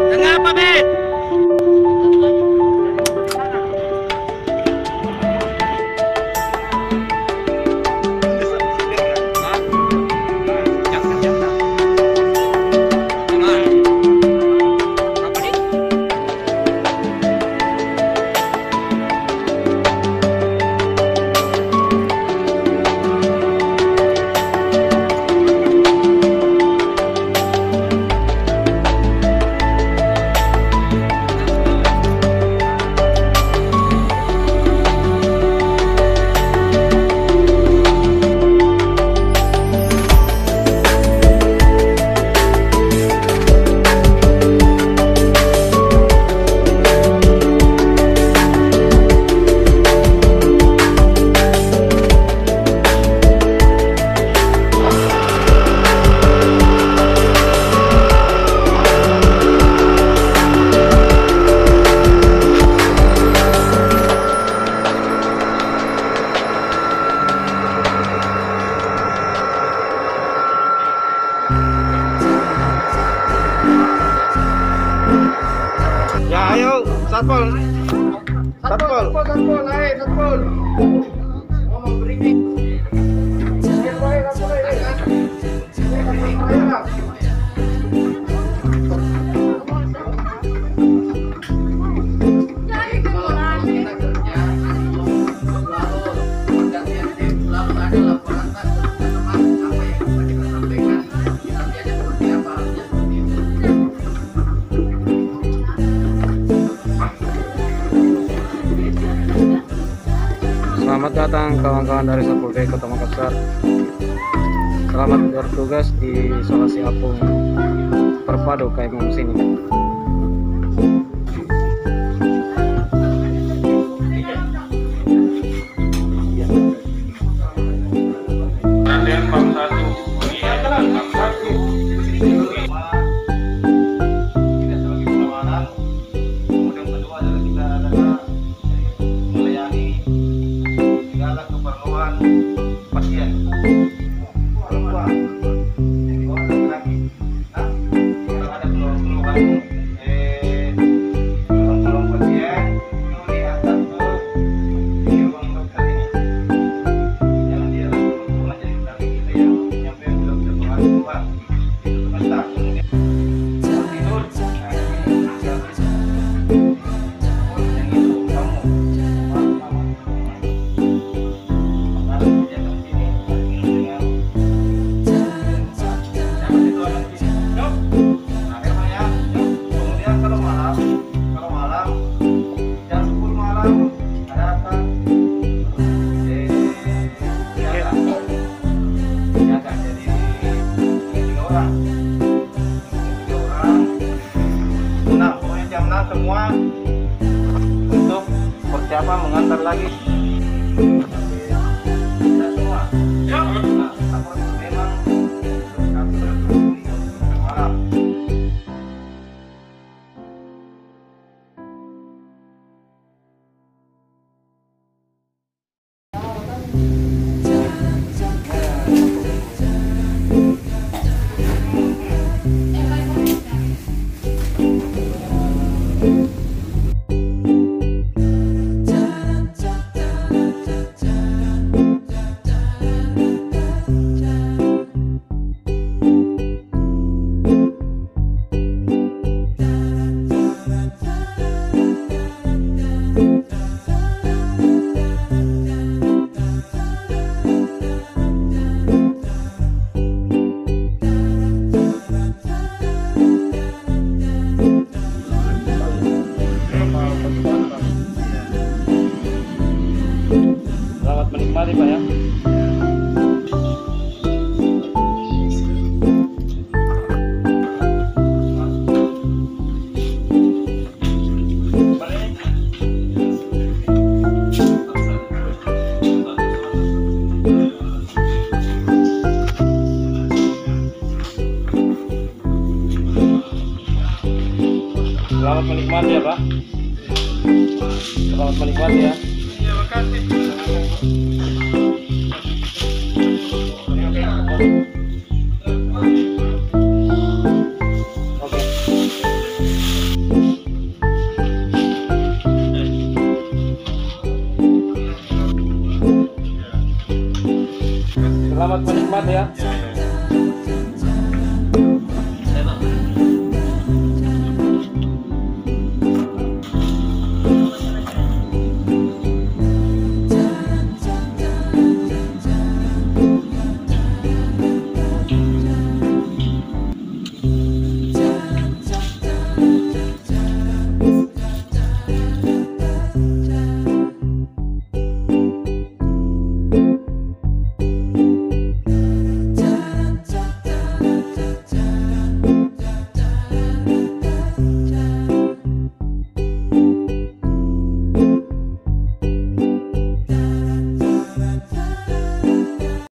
Kenapa, Bet? Ya ayo, satpol. Satpol. Satpol, ayo satpol. Ngomong berisik. Selamat datang kawan-kawan dari Satpol PP Kota Makassar. Selamat bertugas di isolasi apung Perpadu KMM sini. Latihan bab 1. Ini adalah bab 1. Kita sebagai pengamanan. Kemudian kedua adalah kita adalah melayani segala keperluan pasien. Perempuan, laki-laki. Kalau ada keluhan-keluhan keluhan pasien, itu diantar ke ruang dokter ini. Jangan dia langsung mengajar kami kita yang nyampe belum terpengaruh keluar. Itu sebentar. Kemudian tidur. Yang itu kamu. Semua untuk persiapan mengantar lagi kita semua. Nah, memang malam. Selamat menikmati Pak ya. Selamat menikmati ya Pak. Selamat menikmati ya. Iya, makasih. Selamat menikmati ya.